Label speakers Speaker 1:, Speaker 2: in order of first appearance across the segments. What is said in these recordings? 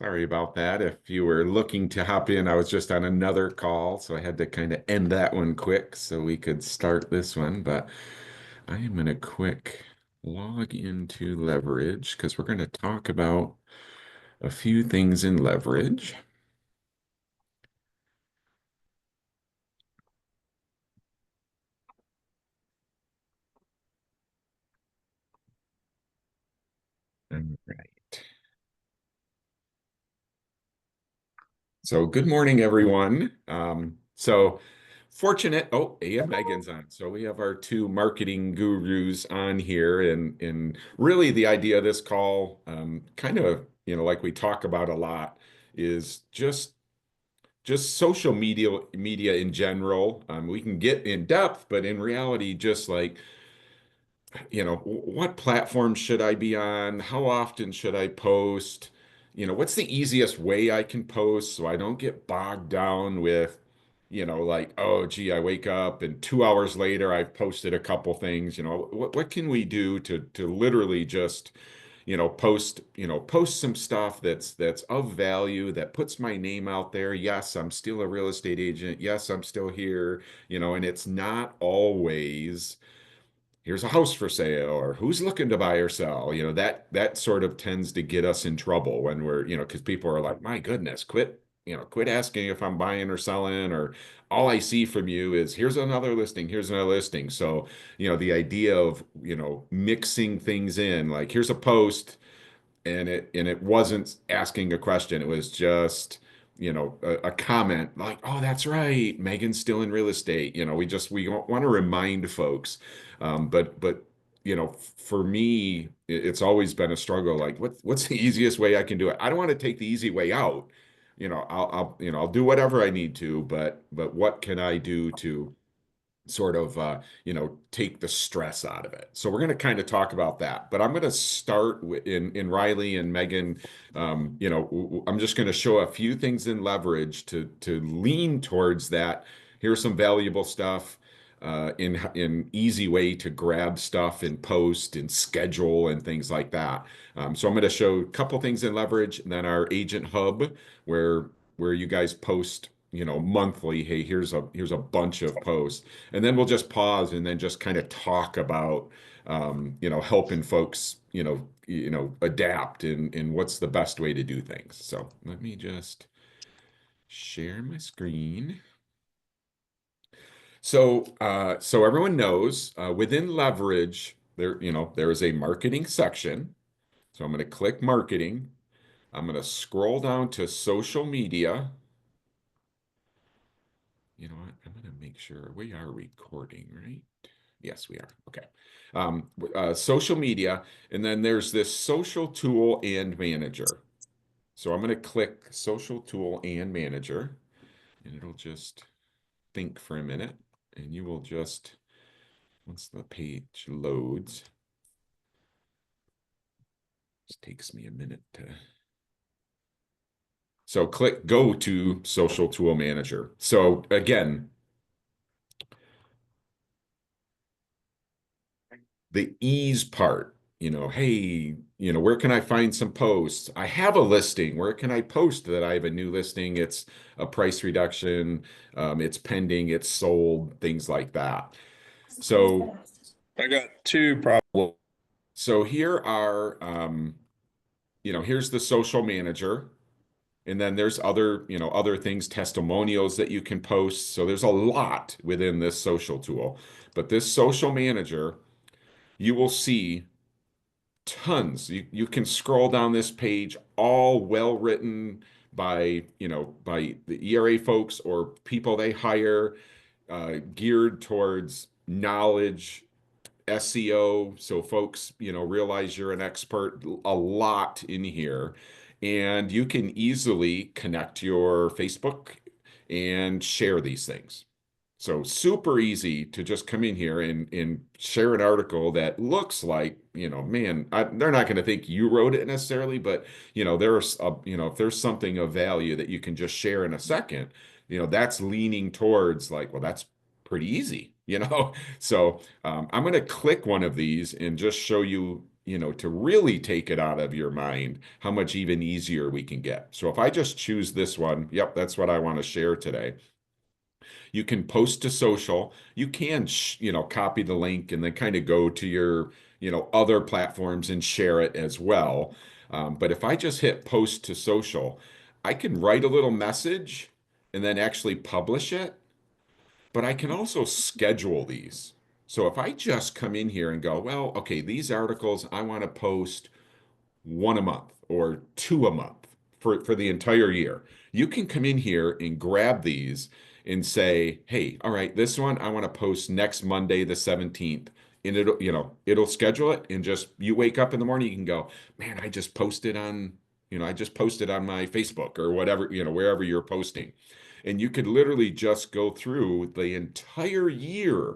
Speaker 1: Sorry about that. If you were looking to hop in, I was just on another call, so I had to kind of end that one quick so we could start this one. But I am going to quick log into leverage because we're going to talk about a few things in leverage. All right. So good morning, everyone. Fortunate. Oh, and Megan's on. So we have our two marketing gurus on here, and really the idea of this call, kind of, like we talk about a lot, is just social media in general. We can get in depth, but in reality, just like what platform should I be on? How often should I post? What's the easiest way I can post so I don't get bogged down with, like, oh, gee, I wake up and 2 hours later I've posted a couple things. What can we do to literally just, post some stuff that's of value that puts my name out there. Yes, I'm still a real estate agent. Yes, I'm still here, and it's not always here's a house for sale or who's looking to buy or sell. That sort of tends to get us in trouble when we're, because people are like, my goodness, quit asking if I'm buying or selling, or all I see from you is here's another listing. So, the idea of, mixing things in, like here's a post and it wasn't asking a question. It was just, a comment like, "Oh, that's right, Megan's still in real estate." We want to remind folks. But for me, it's always been a struggle. Like, what's the easiest way I can do it? I don't want to take the easy way out. I'll do whatever I need to, but what can I do to sort of take the stress out of it. So we're going to kind of talk about that, but I'm going to start in Reiley and Megan. I'm just going to show a few things in leverage to lean towards that. Here's some valuable stuff. In easy way to grab stuff and post and schedule and things like that. So I'm going to show a couple things in leverage, and then our agent hub where you guys post, monthly. Hey, here's a bunch of posts, and then we'll just pause and then just kind of talk about, helping folks, adapt and what's the best way to do things. So let me just share my screen. So everyone knows, within leverage, there is a marketing section. So I'm going to click marketing. I'm going to scroll down to social media. You know what? I'm going to make sure we are recording, right? Yes, we are. Okay. Social media, and then there's this social tool and manager. So I'm going to click social tool and manager, and it'll just think for a minute, and you will just, once the page loads, it takes me a minute to. So click go to social tool manager. So again, the ease part, hey, where can I find some posts? I have a listing. Where can I post that I have a new listing? It's a price reduction, it's pending, it's sold, things like that. So,
Speaker 2: I got two problems.
Speaker 1: so here are, here's the social manager. And then there's other things, testimonials that you can post. So there's a lot within this social tool. But this social manager, you will see tons. You can scroll down this page, all well written by the ERA folks or people they hire, geared towards knowledge, SEO, so folks, realize you're an expert. A lot in here, and you can easily connect your Facebook and share these things. So super easy to just come in here and share an article that looks like, man, they're not going to think you wrote it necessarily, but if there's something of value that you can just share in a second, that's leaning towards like, well, that's pretty easy. So I'm going to click one of these and just show you to really take it out of your mind, how much even easier we can get. So if I just choose this one, yep, that's what I want to share today. You can post to social. You can, copy the link and then kind of go to your, other platforms and share it as well. But if I just hit post to social, I can write a little message and then actually publish it. But I can also schedule these. So if I just come in here and go, well, okay, these articles I want to post one a month or two a month for the entire year. You can come in here and grab these and say, hey, all right, this one I want to post next Monday, the 17th. And it'll schedule it and just you wake up in the morning, you can go, man, I just posted on my Facebook or whatever, wherever you're posting. And you could literally just go through the entire year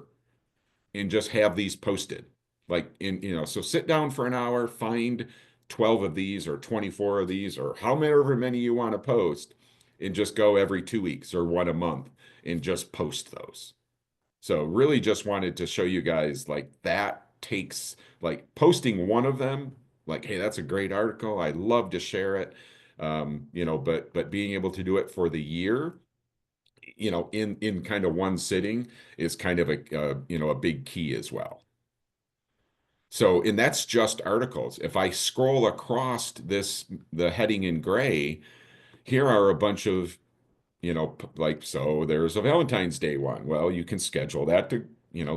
Speaker 1: and just have these posted. So sit down for an hour, find 12 of these or 24 of these or however many you want to post, and just go every 2 weeks or one a month and just post those. So really just wanted to show you guys like that takes like posting one of them, like, hey, that's a great article. I love to share it. But being able to do it for the year, in kind of one sitting is kind of a big key as well. So, and that's just articles. If I scroll across the heading in gray, here are a bunch of, so there's a Valentine's Day one. Well, you can schedule that to,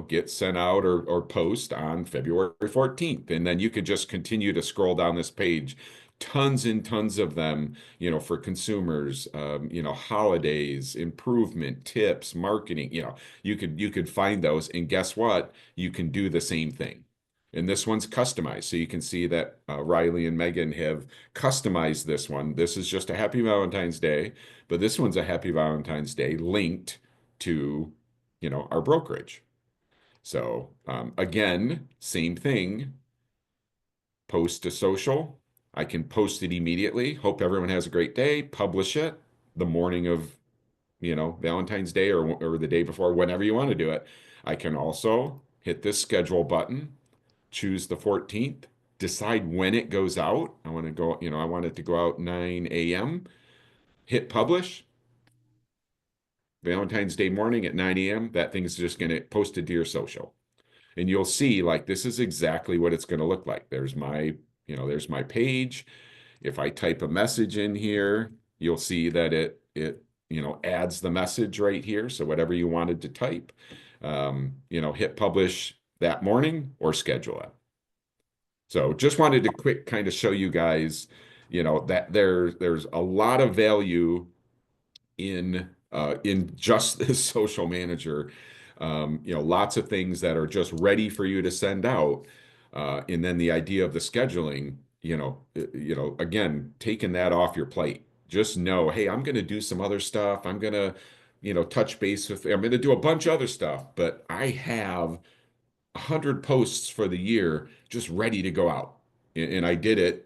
Speaker 1: get sent out or post on February 14th. And then you could just continue to scroll down this page, tons and tons of them, for consumers, holidays, improvement, tips, marketing, you could find those. And guess what? You can do the same thing. And this one's customized. So you can see that Riley and Megan have customized this one. This is just a happy Valentine's Day, but this one's a happy Valentine's Day linked to, our brokerage. So again, same thing, post to social. I can post it immediately. Hope everyone has a great day. Publish it the morning of, Valentine's Day or the day before, whenever you want to do it. I can also hit this schedule button, choose the 14th, decide when it goes out. I want to go, I want it to go out 9 a.m. Hit publish. Valentine's Day morning at 9 a.m. That thing is just going to post it to your social. And you'll see like this is exactly what it's going to look like. There's my page. If I type a message in here, you'll see that it adds the message right here. So whatever you wanted to type, hit publish that morning or schedule it. So just wanted to quick kind of show you guys, that there's a lot of value in just this social manager. Lots of things that are just ready for you to send out. And then the idea of the scheduling, again, taking that off your plate. Just know, hey, I'm going to do some other stuff. I'm going to, touch base I'm going to do a bunch of other stuff, but I have 100 posts for the year just ready to go out. And I did it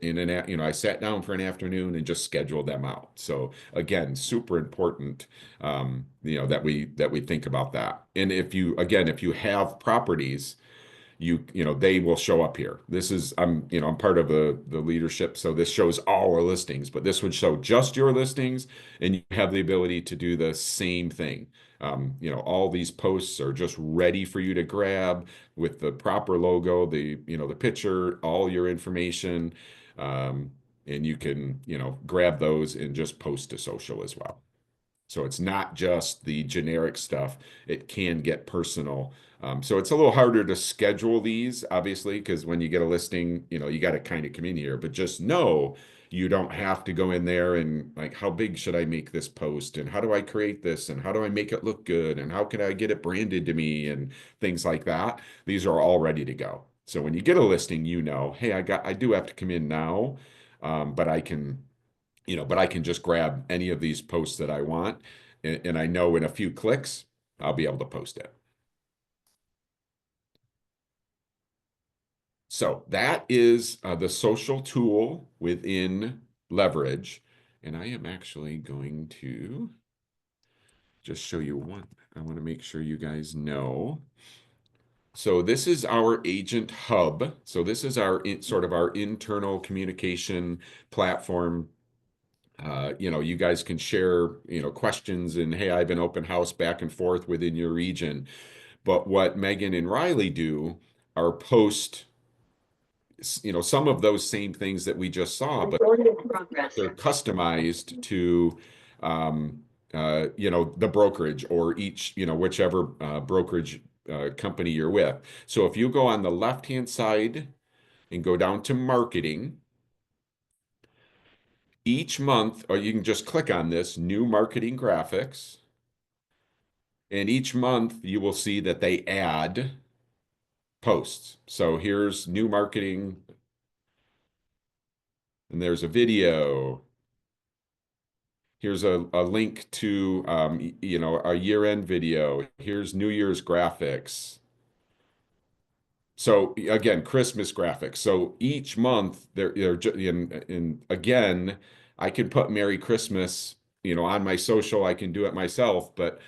Speaker 1: I sat down for an afternoon and just scheduled them out. So again, super important, that we think about that. And if you have properties, they will show up here. I'm part of the leadership, so this shows all our listings, but this would show just your listings, and you have the ability to do the same thing. All these posts are just ready for you to grab with the proper logo, the picture, all your information, and you can, grab those and just post to social as well. So it's not just the generic stuff. It can get personal. So it's a little harder to schedule these, obviously, because when you get a listing, you got to kind of come in here. But just know you don't have to go in there and like, how big should I make this post? And how do I create this? And how do I make it look good? And how can I get it branded to me? And things like that. These are all ready to go. So when you get a listing, hey, I do have to come in now, but I can just grab any of these posts that I want, and I know in a few clicks, I'll be able to post it. So that is the social tool within Leverage. And I am actually going to just show you one. I want to make sure you guys know. So this is our agent hub. So this is our sort of our internal communication platform. You guys can share, questions and hey, I've been open house back and forth within your region. But what Megan and Riley do are post, some of those same things that we just saw, but
Speaker 3: Recording in progress.
Speaker 1: they're customized to, um, the brokerage or each, whichever brokerage company you're with. So if you go on the left-hand side and go down to marketing, each month, or you can just click on this new marketing graphics, and each month you will see that they add posts. So here's new marketing, and there's a video. Here's a link to a year-end video. Here's New Year's graphics. So again, Christmas graphics. So each month they're and again, I can put Merry Christmas, on my social. I can do it myself, but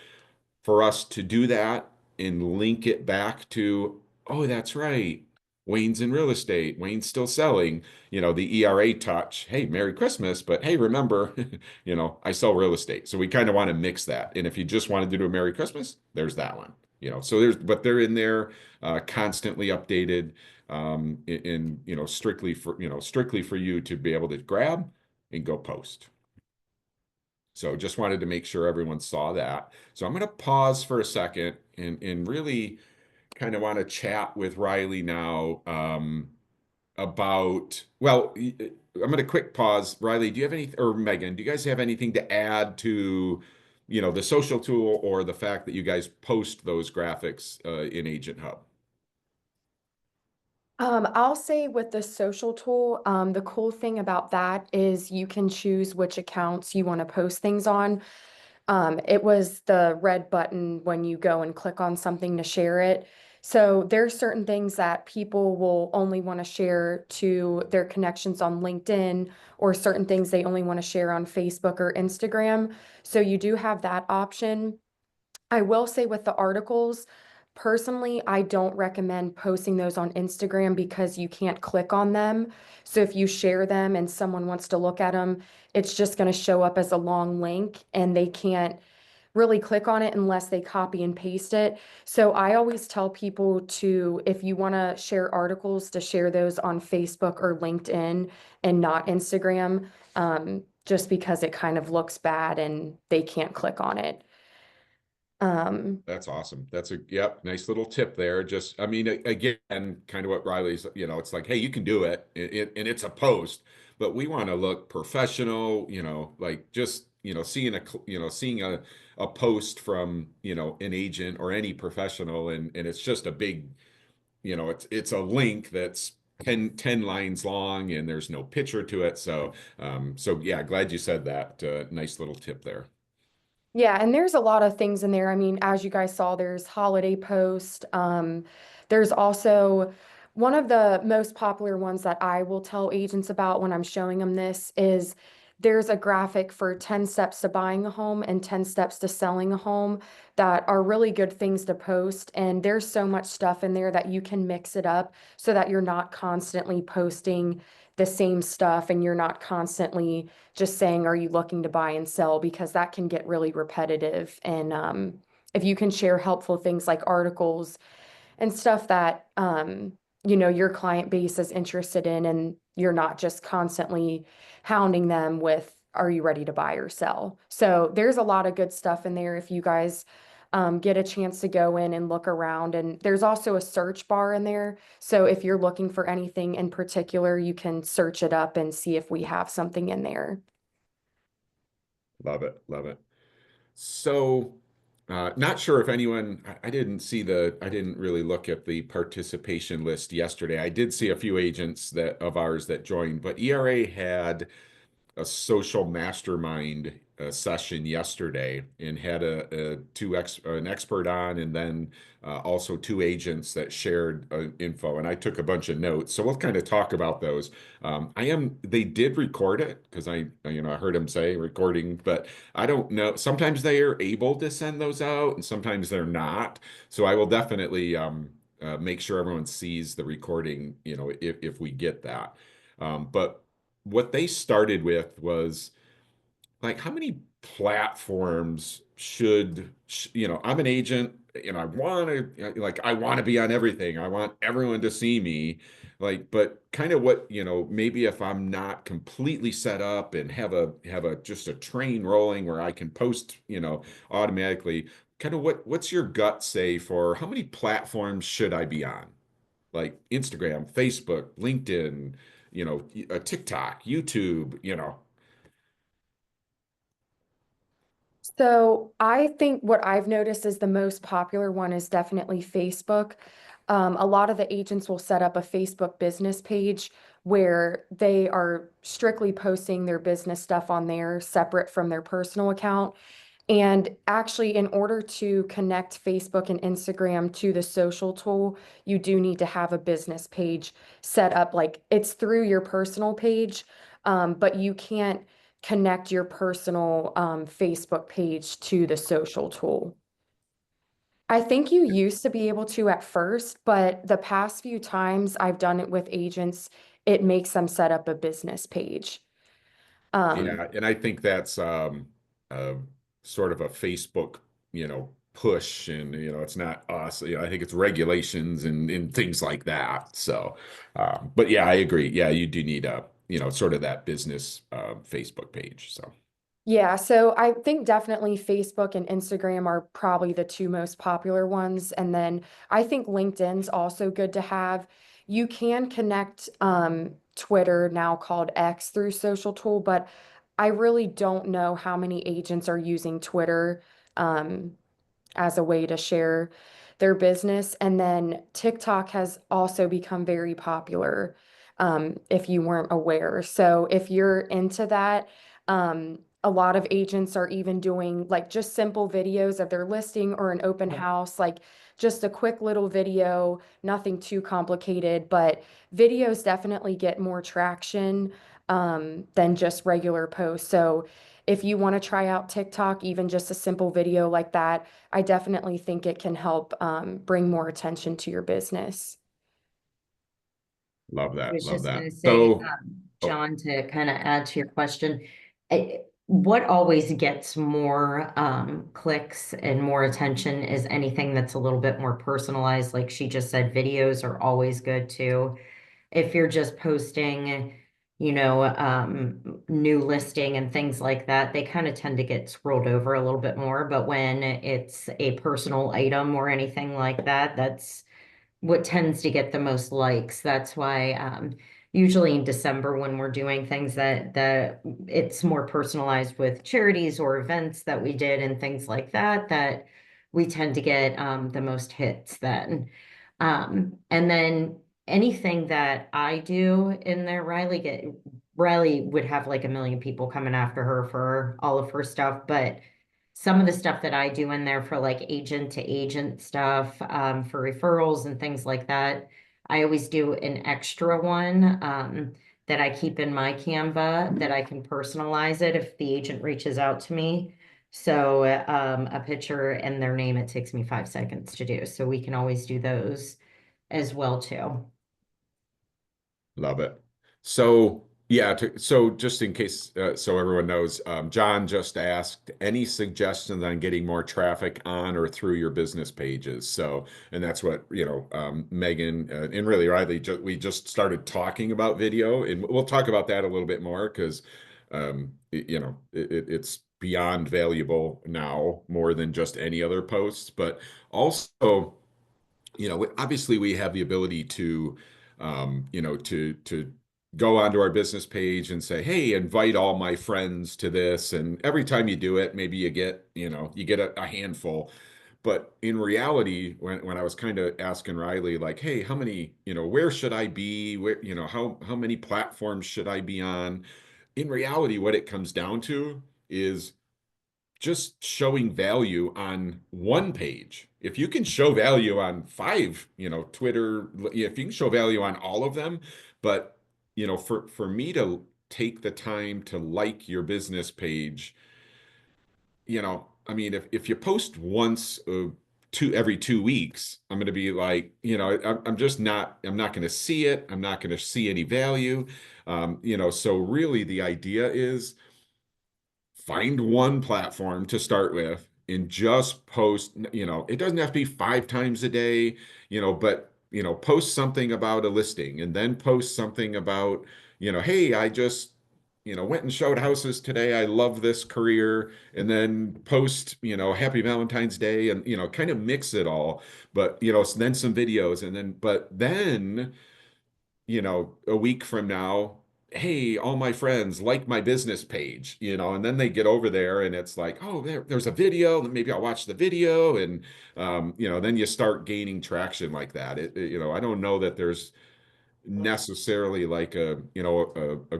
Speaker 1: for us to do that and link it back to, oh, that's right. Wayne's in real estate. Wayne's still selling, the ERA touch. Hey, Merry Christmas. But hey, remember, I sell real estate. So we kind of want to mix that. And if you just wanted to do a Merry Christmas, there's that one. So but they're in there, constantly updated, strictly for you to be able to grab and go post. So just wanted to make sure everyone saw that. So I'm going to pause for a second and really kind of want to chat with Reiley now, about, well, I'm going to quick pause. Reiley, do you have any, or Megan, do you guys have anything to add to, the social tool or the fact that you guys post those graphics in Agent Hub?
Speaker 3: I'll say with the social tool, the cool thing about that is you can choose which accounts you want to post things on. It was the red button when you go and click on something to share it. So there's certain things that people will only want to share to their connections on LinkedIn, or certain things they only want to share on Facebook or Instagram. So you do have that option. I will say with the articles, personally, I don't recommend posting those on Instagram because you can't click on them. So if you share them and someone wants to look at them, it's just going to show up as a long link and they can't really click on it unless they copy and paste it. So I always tell people to, if you want to share articles, to share those on Facebook or LinkedIn and not Instagram, just because it kind of looks bad and they can't click on it.
Speaker 1: That's awesome. That's yep, nice little tip there. Just, I mean, again, kind of what Riley's, it's like, hey, you can do it, and it's a post, but we want to look professional, like just, seeing a post from, an agent or any professional, and it's just a big, it's a link that's 10 lines long and there's no picture to it. So yeah, glad you said that. Nice little tip there.
Speaker 3: Yeah, and there's a lot of things in there. I mean, as you guys saw, there's holiday post. There's also one of the most popular ones that I will tell agents about when I'm showing them this is there's a graphic for 10 steps to buying a home and 10 steps to selling a home that are really good things to post. And there's so much stuff in there that you can mix it up so that you're not constantly posting the same stuff and you're not constantly just saying, are you looking to buy and sell? Because that can get really repetitive. And if you can share helpful things like articles and stuff that, your client base is interested in, and you're not just constantly hounding them with, are you ready to buy or sell? So there's a lot of good stuff in there if you guys get a chance to go in and look around. And there's also a search bar in there. So if you're looking for anything in particular, you can search it up and see if we have something in there.
Speaker 1: Love it. Love it. So, not sure if anyone, I didn't really look at the participation list yesterday. I did see a few agents of ours that joined, but ERA had a social mastermind session yesterday and had an expert on, and then also two agents that shared info, and I took a bunch of notes, so we'll kind of talk about those. They did record it because I heard him say recording, but I don't know, sometimes they are able to send those out and sometimes they're not, so I will definitely make sure everyone sees the recording, if we get that. But what they started with was like, how many platforms I'm an agent, I want to, I want to be on everything. I want everyone to see me. But kind of what, maybe if I'm not completely set up and have a just a train rolling where I can post, automatically, kind of what's your gut say for how many platforms should I be on? Like Instagram, Facebook, LinkedIn, TikTok, YouTube.
Speaker 3: So I think what I've noticed is the most popular one is definitely Facebook. A lot of the agents will set up a Facebook business page where they are strictly posting their business stuff on there, separate from their personal account. And actually, in order to connect Facebook and Instagram to the social tool, you do need to have a business page set up. Like it's through your personal page, but you can't connect your personal Facebook page to the social tool. I think you used to be able to at first, but the past few times I've done it with agents, it makes them set up a business page. Um,
Speaker 1: Yeah, and I think that's uh, sort of a Facebook, push, and it's not us. I think it's regulations and things like that. So, but yeah, I agree. Yeah, you do need a, sort of that business Facebook page. So,
Speaker 3: Yeah, so I think definitely Facebook and Instagram are probably the two most popular ones. And then I think LinkedIn's also good to have. You can connect Twitter, now called X, through social tool, but I really don't know how many agents are using Twitter. Um, as a way to share their business. And then TikTok has also become very popular, if you weren't aware. So if you're into that, a lot of agents are even doing like just simple videos of their listing or an open house, like just a quick little video, nothing too complicated, but videos definitely get more traction than just regular posts. So if you want to try out TikTok, even just a simple video like that, I definitely think it can help bring more attention to your business.
Speaker 1: love
Speaker 4: I
Speaker 1: that.
Speaker 4: was
Speaker 1: Love
Speaker 4: just
Speaker 1: that.
Speaker 4: going to say,
Speaker 1: So, oh,
Speaker 4: John, to kind of add to your question, what always gets more clicks and more attention is anything that's a little bit more personalized. Like she just said, videos are always good too. If you're just posting, new listing and things like that, they kind of tend to get scrolled over a little bit more. But when it's a personal item or anything like that, that's what tends to get the most likes. That's why usually in December when we're doing things that it's more personalized with charities or events that we did and things like that, that we tend to get the most hits then. And then anything that I do in there, Riley would have like a million people coming after her for all of her stuff, but some of the stuff that I do in there for like agent to agent stuff, for referrals and things like that, I always do an extra one, that I keep in my Canva that I can personalize it if the agent reaches out to me. So, a picture and their name, it takes me 5 seconds to do. So we can always do those as well too.
Speaker 1: love it. So, yeah, so just in case, so everyone knows, John just asked any suggestions on getting more traffic on or through your business pages. So, and that's what, Megan and really Riley, we just started talking about video, and we'll talk about that a little bit more because, it's beyond valuable now more than just any other posts, but also, obviously we have the ability to, to go onto our business page and say, hey, invite all my friends to this. And every time you do it, maybe you get a handful. But in reality, when I was kind of asking Riley, like, hey, how many, where should I be? Where, how many platforms should I be on? In reality, what it comes down to is just showing value on one page. If you can show value on five, Twitter, if you can show value on all of them, but for me to take the time to like your business page, I mean, if you post once every 2 weeks, I'm going to be like, I'm just not, I'm not going to see it. I'm not going to see any value. So really the idea is find one platform to start with and just post, it doesn't have to be 5 times a day, but, post something about a listing and then post something about, hey, I just, went and showed houses today. I love this career. And then post, happy Valentine's Day and, kind of mix it all. But, then some videos but then, a week from now, hey, all my friends like my business page, and then they get over there and it's like, oh, there's a video, maybe I'll watch the video. And, then you start gaining traction like that. I don't know that there's necessarily like a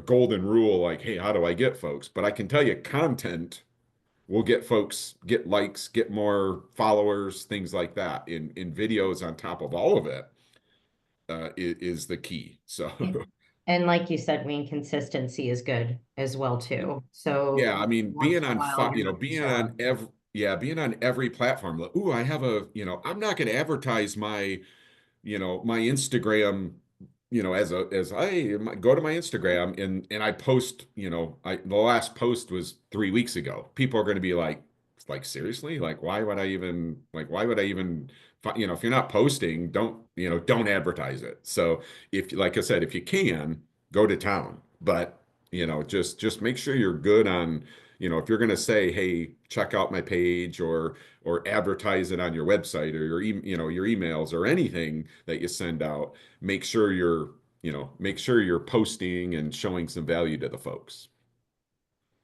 Speaker 1: golden rule, like, hey, how do I get folks? But I can tell you content will get folks, get likes, get more followers, things like that in videos on top of all of it is the key. So
Speaker 4: And like you said, Wayne, consistency is good as well too. So
Speaker 1: yeah, I mean,
Speaker 4: once in a while, you're not gonna
Speaker 1: being
Speaker 4: show up.
Speaker 1: on being on every platform. Like, ooh, I have I'm not going to advertise my Instagram, as I go to my Instagram and I post, the last post was 3 weeks ago. People are going to be like seriously, like why would I even, if you're not posting, don't advertise it. So if, like I said, if you can go to town, but just make sure you're good on, if you're going to say, hey, check out my page or advertise it on your website or your emails or anything that you send out, make sure you're posting and showing some value to the folks.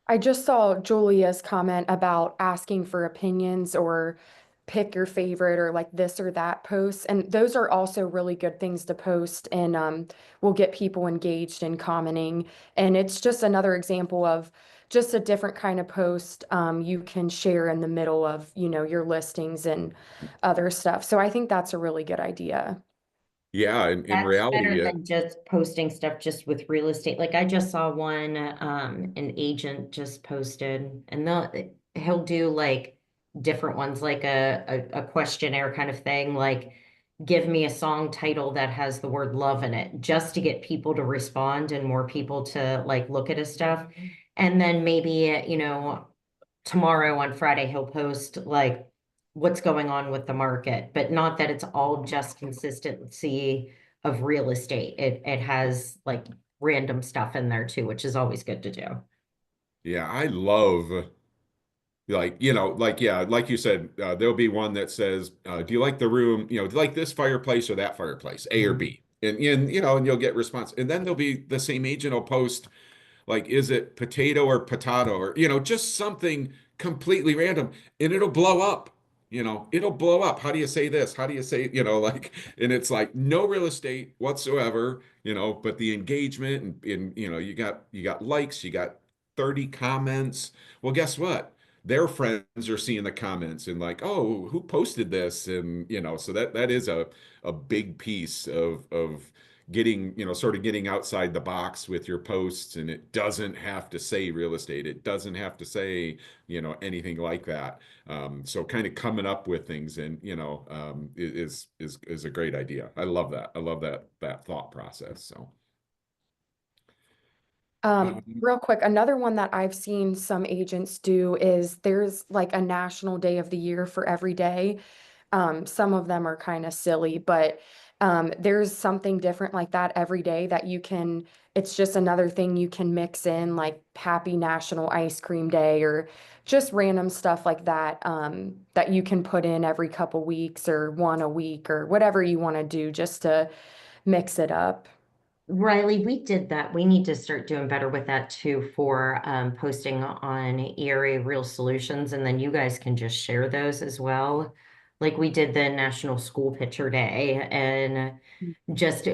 Speaker 3: I just saw Julia's comment about asking for opinions or pick your favorite or like this or that posts. And those are also really good things to post and will get people engaged and commenting. And it's just another example of just a different kind of post you can share in the middle of, your listings and other stuff. So I think that's a really good idea.
Speaker 1: Yeah, in
Speaker 4: That's better
Speaker 1: reality,
Speaker 4: than just posting stuff just with real estate. Like I just saw one, an agent just posted and he'll do like different ones, like a questionnaire kind of thing, like give me a song title that has the word love in it, just to get people to respond and more people to like look at his stuff. And then maybe, tomorrow on Friday, he'll post like what's going on with the market, but not that it's all just consistency of real estate. It has like random stuff in there too, which is always good to do.
Speaker 1: yeah, I love, yeah, like you said, there'll be one that says, do you like the room, do you like this fireplace or that fireplace, A or
Speaker 4: Mhm.
Speaker 1: B? And you'll get response. And then there'll be the same agent will post, like, is it potato or potato or, just something completely random and it'll blow up. It'll blow up. How do you say this? How do you say, and it's like no real estate whatsoever, but the engagement and you got likes, you got 30 comments. Well, guess what? Their friends are seeing the comments and like, oh, who posted this? And so that is a big piece of getting, sort of getting outside the box with your posts, and it doesn't have to say real estate. It doesn't have to say, anything like that. So kind of coming up with things and, is a great idea. I love that. I love that thought process. So, um,
Speaker 3: Real quick, another one that I've seen some agents do is there's like a national day of the year for every day. Some of them are kind of silly, but there's something different like that every day that it's just another thing you can mix in, like Happy National Ice Cream Day or just random stuff like that, that you can put in every couple weeks or one a week or whatever you want to do just to mix it up.
Speaker 4: Riley, we did that. We need to start doing better with that too for posting on ERA Real Solutions, and then you guys can just share those as well. Like we did the National School Picture Day, and just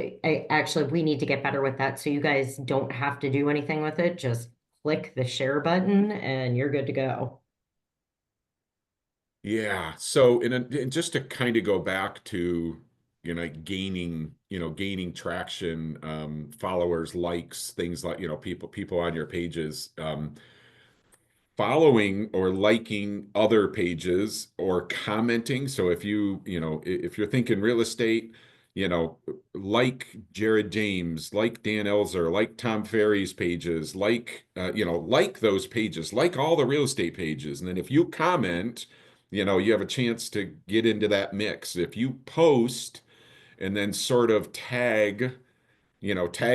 Speaker 4: actually we need to get better with that so you guys don't have to do anything with it. Just click the share button and you're good to go.
Speaker 1: yeah. So, and just to kind of go back to, gaining traction, followers, likes, things like, people on your pages. following or liking other pages or commenting. So if if you're thinking real estate, like Jared James, like Dan Elzer, like Tom Ferry's pages, like those pages, like all the real estate pages. And then if you comment, you have a chance to get into that mix. If you post and then sort of tag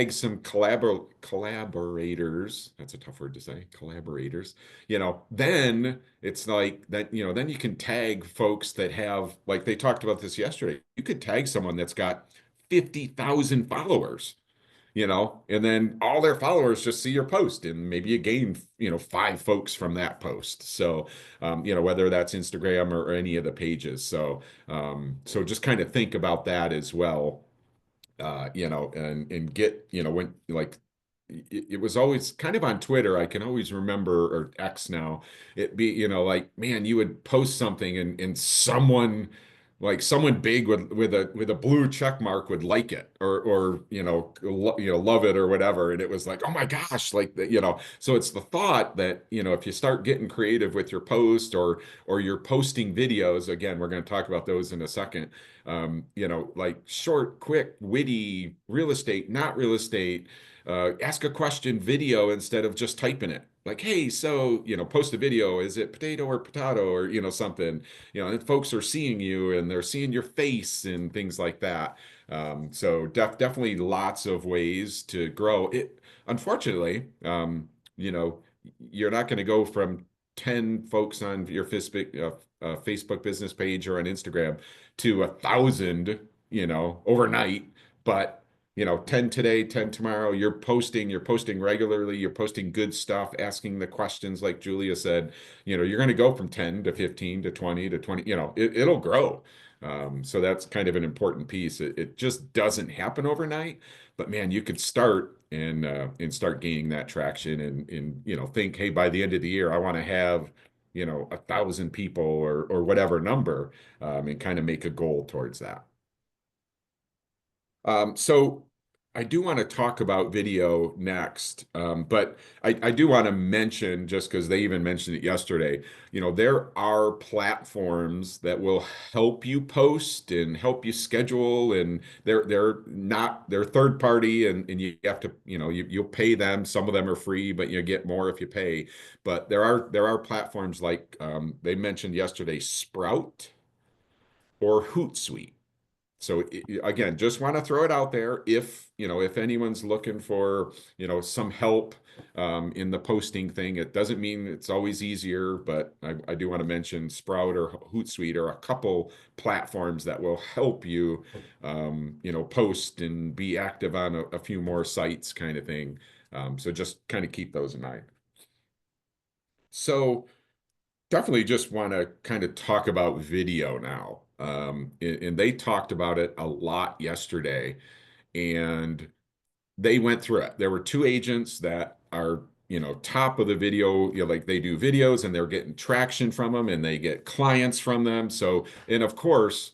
Speaker 1: some collaborators. That's a tough word to say, collaborators. Then it's like that, then you can tag folks that have, like they talked about this yesterday. You could tag someone that's got 50,000 followers, and then all their followers just see your post and maybe you gain, five folks from that post. So, whether that's Instagram or any of the pages. So just kind of think about that as well, and get, when like it was always kind of on Twitter. I can always remember, or X now, it be, like, man, you would post something and someone big with a blue check mark would like it, or love it or whatever, and it was like, oh my gosh, like so it's the thought that, if you start getting creative with your post, or you're posting videos, again, we're going to talk about those in a second, like short, quick, witty, real estate, not real estate, ask a question video instead of just typing it. Like, hey, so, post a video. Is it potato or potato, or, something, and folks are seeing you and they're seeing your face and things like that. So definitely lots of ways to grow it. Unfortunately, you're not going to go from 10 folks on your Facebook business page or on Instagram to 1,000, overnight. But 10 today, 10 tomorrow, you're posting regularly, you're posting good stuff, asking the questions like Julia said, you're going to go from 10 to 15 to 20 to 20, it'll grow. So that's kind of an important piece. It just doesn't happen overnight, but man, you could start and start gaining that traction, and think, hey, by the end of the year, I want to have 1,000 people, or whatever number, and kind of make a goal towards that. So I do want to talk about video next, but I do want to mention, just because they even mentioned it yesterday, there are platforms that will help you post and help you schedule, and they're third party, and you have to, you'll pay them. Some of them are free, but you get more if you pay. But there are platforms like, they mentioned yesterday, Sprout or Hootsuite. So again, just want to throw it out there. If anyone's looking for, some help, in the posting thing, it doesn't mean it's always easier, but I do want to mention Sprout or Hootsuite are a couple platforms that will help you, post and be active on a few more sites, kind of thing. So just kind of keep those in mind. So definitely just want to kind of talk about video now. And they talked about it a lot yesterday, and they went through it. There were two agents that are, top of the video, like they do videos and they're getting traction from them and they get clients from them. So, and of course,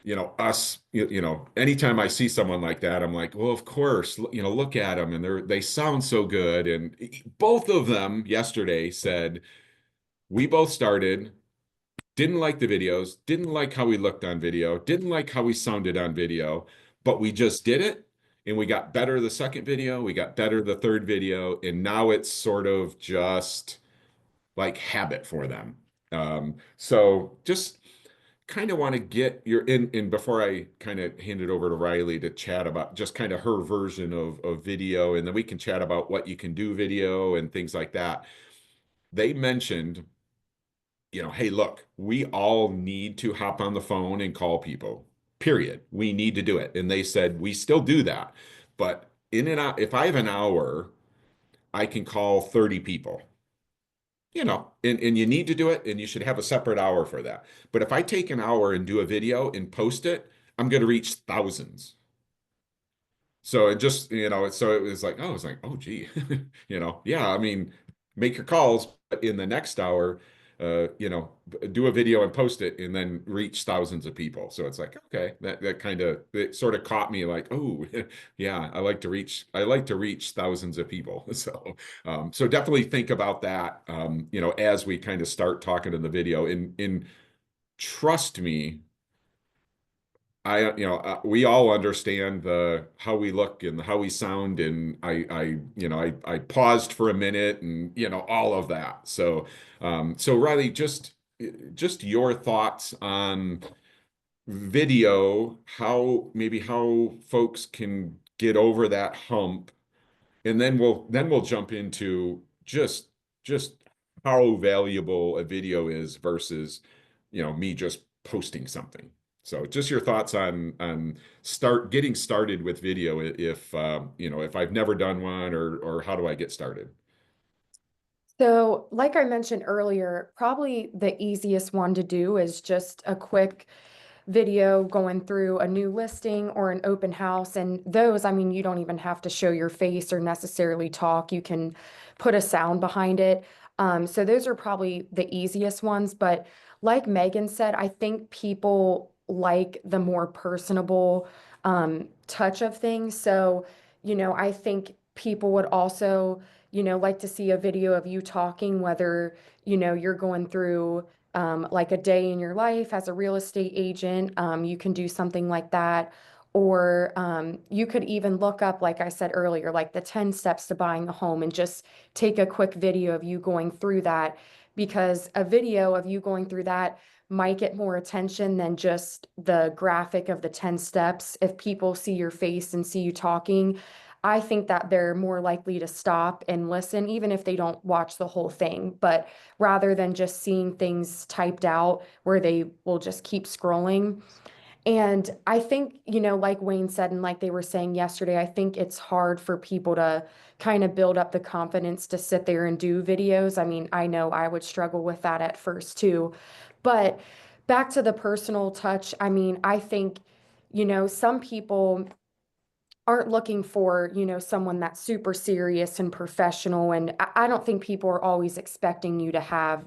Speaker 1: anytime I see someone like that, I'm like, well, of course, look at them, and they sound so good. And both of them yesterday said, we both started, didn't like the videos, didn't like how we looked on video, didn't like how we sounded on video, but we just did it, and we got better the second video, we got better the third video, and now it's sort of just like habit for them. So just kind of want to get your in before I kind of hand it over to Reiley to chat about just kind of her version of video, and then we can chat about what you can do video and things like that. They mentioned, hey, look, we all need to hop on the phone and call people, period. We need to do it. And they said, we still do that. But in and out, if I have an hour, I can call 30 people, and you need to do it, and you should have a separate hour for that. But if I take an hour and do a video and post it, I'm going to reach thousands. So it just, so it was like, oh, I was like, oh, gee, yeah, I mean, make your calls, but in the next hour, do a video and post it and then reach thousands of people. So it's like, okay, that kind of, it sort of caught me like, oh, yeah, I like to reach thousands of people. So definitely think about that, as we kind of start talking in the video. In trust me, we all understand the how we look and how we sound, and I paused for a minute, and all of that. So Riley, just your thoughts on video, how folks can get over that hump, and then we'll jump into just how valuable a video is versus, me just posting something. So just your thoughts on getting started with video, if I've never done one, or how do I get started?
Speaker 3: So, like I mentioned earlier, probably the easiest one to do is just a quick video going through a new listing or an open house. And those, I mean, you don't even have to show your face or necessarily talk. You can put a sound behind it. So those are probably the easiest ones. But like Megan said, I think people like the more personable touch of things. So, I think people would also, like to see a video of you talking, whether, you're going through like a day in your life as a real estate agent. You can do something like that. Or you could even look up, like I said earlier, like the 10 steps to buying a home and just take a quick video of you going through that, because a video of you going through that might get more attention than just the graphic of the 10 steps. If people see your face and see you talking, I think that they're more likely to stop and listen, even if they don't watch the whole thing. But rather than just seeing things typed out where they will just keep scrolling. And I think, like Wayne said, and like they were saying yesterday, I think it's hard for people to kind of build up the confidence to sit there and do videos. I mean, I know I would struggle with that at first too. But back to the personal touch, I mean, I think, some people aren't looking for, someone that's super serious and professional. And I don't think people are always expecting you to have,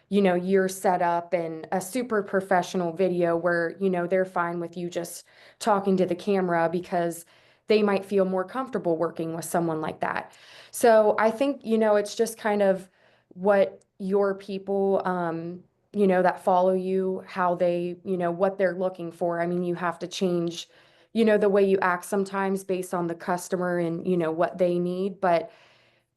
Speaker 3: your setup and a super professional video where, they're fine with you just talking to the camera because they might feel more comfortable working with someone like that. So I think, it's just kind of what your people, that follow you, how they, what they're looking for. I mean, you have to change, the way you act sometimes based on the customer and, what they need. But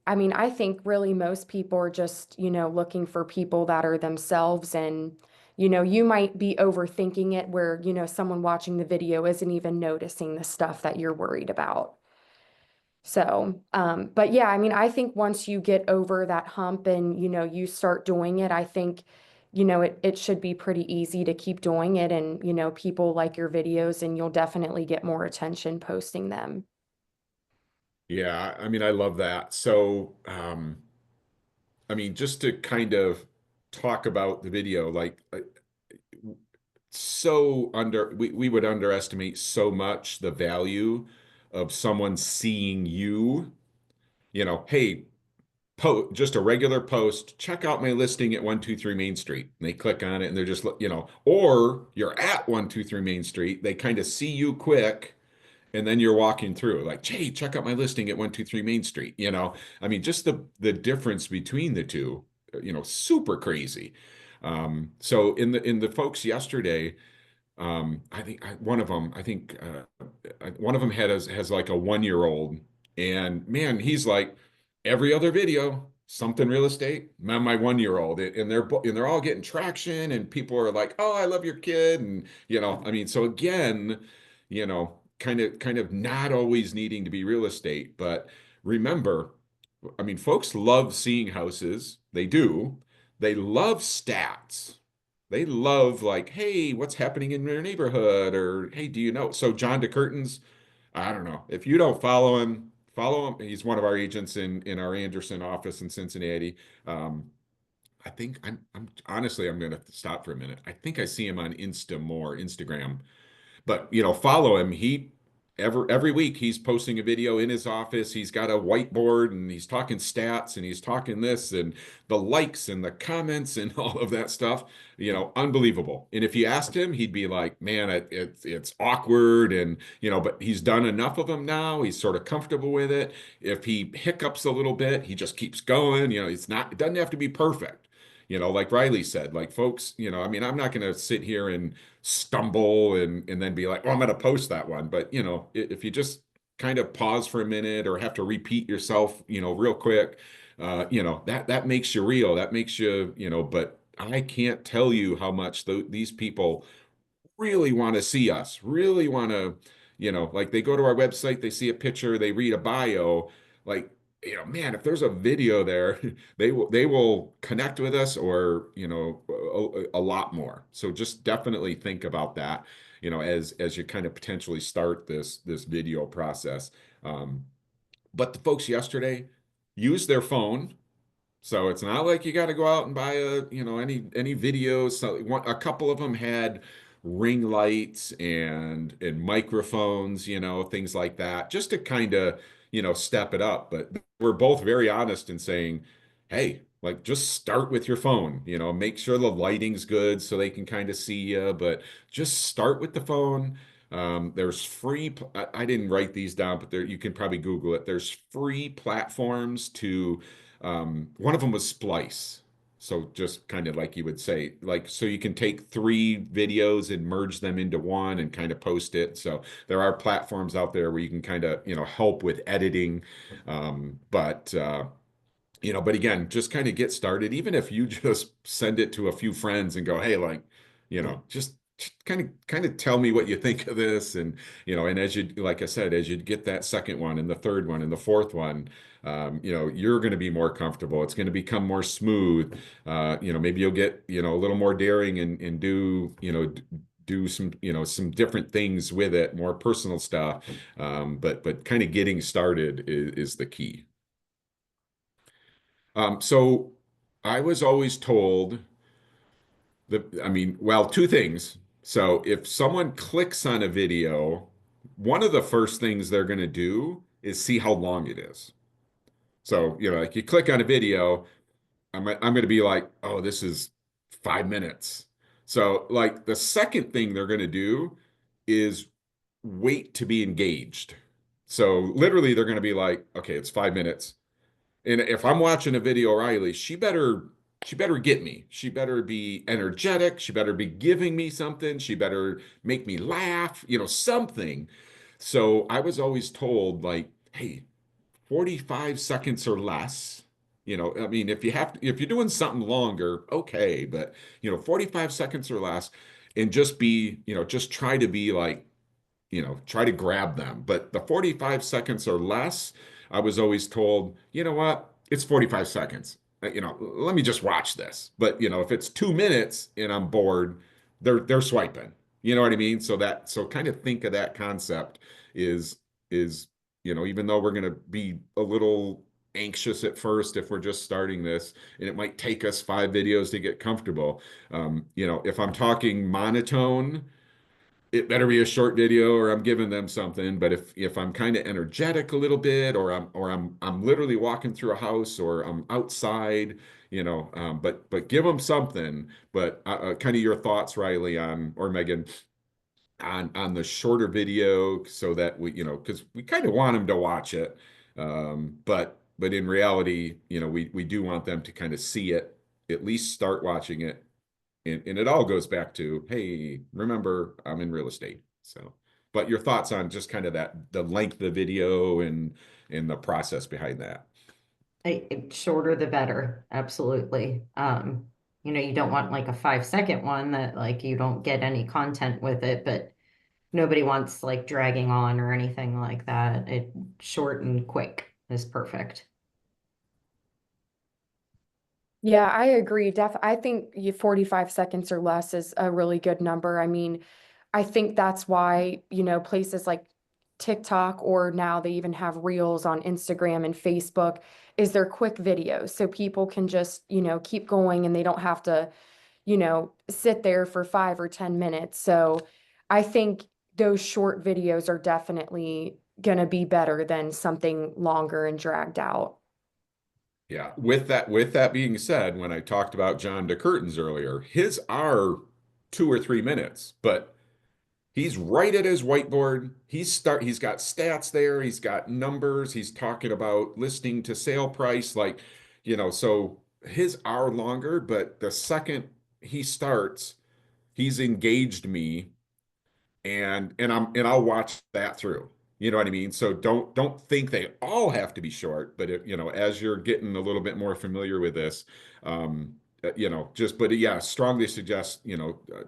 Speaker 3: I mean, I think really most people are just, looking for people that are themselves. And, you might be overthinking it where, someone watching the video isn't even noticing the stuff that you're worried about. So, but yeah, I mean, I think once you get over that hump and, you start doing it, I think, it should be pretty easy to keep doing it. And, people like your videos and you'll definitely get more attention posting them.
Speaker 1: Yeah, I mean, I love that. So, I mean, just to kind of talk about the video, like, we would underestimate so much the value of someone seeing you, hey, just a regular post, check out my listing at 123 Main Street. And they click on it and they're just, or you're at 123 Main Street, they kind of see you quick, and then you're walking through like, hey, check out my listing at 123 Main Street. I mean, just the difference between the two, super crazy. So in the folks yesterday, I think one of them has like a 1-year-old, and man, he's like, every other video, something real estate, my 1-year-old, and they're all getting traction, and people are like, oh, I love your kid, and I mean, so again, kind of not always needing to be real estate, but remember, I mean, folks love seeing houses, they do, they love stats. They love like, hey, what's happening in your neighborhood? Or hey, do you know? So John DeCurtains, I don't know. If you don't follow him, follow him. He's one of our agents in our Anderson office in Cincinnati. I think I'm honestly, I'm gonna stop for a minute. I think I see him on Instagram. But follow him. every week he's posting a video in his office. He's got a whiteboard and he's talking stats and he's talking this and the likes and the comments and all of that stuff, unbelievable. And if you asked him, he'd be like, man, it's awkward. And, but he's done enough of them now. He's sort of comfortable with it. If he hiccups a little bit, he just keeps going. It doesn't have to be perfect. Like Reiley said, like folks, I mean, I'm not going to sit here and stumble and then be like, oh, I'm going to post that one. But, if you just kind of pause for a minute or have to repeat yourself, real quick, that makes you real. That makes you, but I can't tell you how much these people really want to see us, really want to, like they go to our website, they see a picture, they read a bio, like, man, if there's a video there, they will connect with us or, a lot more. So just definitely think about that, as you kind of potentially start this video process. But the folks yesterday used their phone, so it's not like you got to go out and buy any videos. So a couple of them had ring lights and microphones, things like that, just to kind of, step it up. But we're both very honest in saying, hey, like just start with your phone, make sure the lighting's good so they can kind of see you, but just start with the phone. There's free, I didn't write these down, but you can probably Google it. There's free platforms to one of them was Splice. So just kind of like you would say, like, so you can take three videos and merge them into one and kind of post it. So there are platforms out there where you can kind of, help with editing. But again, just kind of get started. Even if you just send it to a few friends and go, hey, like, just kind of tell me what you think of this. And as you, like I said, as you get that second one and the third one and the fourth one, you're going to be more comfortable. It's going to become more smooth. Maybe you'll get, a little more daring and do, do some different things with it, more personal stuff. But kind of getting started is the key. So I was always told I mean, well, two things. So if someone clicks on a video, one of the first things they're going to do is see how long it is. So, like you click on a video, I'm going to be like, oh, this is 5 minutes. So, like the second thing they're going to do is wait to be engaged. So, literally, they're going to be like, okay, it's 5 minutes. And if I'm watching a video, Reiley, she better get me. She better be energetic. She better be giving me something. She better make me laugh, something. So I was always told like, hey, 45 seconds or less. I mean, if you're doing something longer, okay, but 45 seconds or less, and just be, just try to be like try to grab them. But the 45 seconds or less, I was always told, you know what? It's 45 seconds. Let me just watch this. But if it's 2 minutes and I'm bored, they're swiping. You know what I mean? So kind of think of that concept is even though we're gonna be a little anxious at first if we're just starting this, and it might take us 5 videos to get comfortable. If I'm talking monotone, it better be a short video or I'm giving them something. But if I'm kind of energetic a little bit, or I'm literally walking through a house or I'm outside, but give them something. But kind of your thoughts, Reiley, on or Megan, on the shorter video, so that because we kind of want them to watch it, but in reality, we do want them to kind of see it, at least start watching it, and it all goes back to, hey, remember, I'm in real estate. So, but your thoughts on just kind of the length of the video and the process behind that.
Speaker 4: Shorter the better, absolutely. You don't want like a 5 second one that like you don't get any content with it, but nobody wants like dragging on or anything like that. It short and quick is perfect.
Speaker 3: Yeah, I agree. I think 45 seconds or less is a really good number. I mean, I think that's why, places like TikTok, or now they even have Reels on Instagram and Facebook, is their quick videos. So people can just, keep going and they don't have to, sit there for 5 or 10 minutes. So I think those short videos are definitely going to be better than something longer and dragged out.
Speaker 1: Yeah. With that being said, when I talked about John DeCurtain's earlier, his are 2 or 3 minutes, but he's right at his whiteboard. He's got stats there, he's got numbers, he's talking about listing to sale price, like, so his are longer, but the second he starts, he's engaged me and I'll watch that through. You know what I mean? So don't think they all have to be short, but as you're getting a little bit more familiar with this, but yeah, strongly suggest,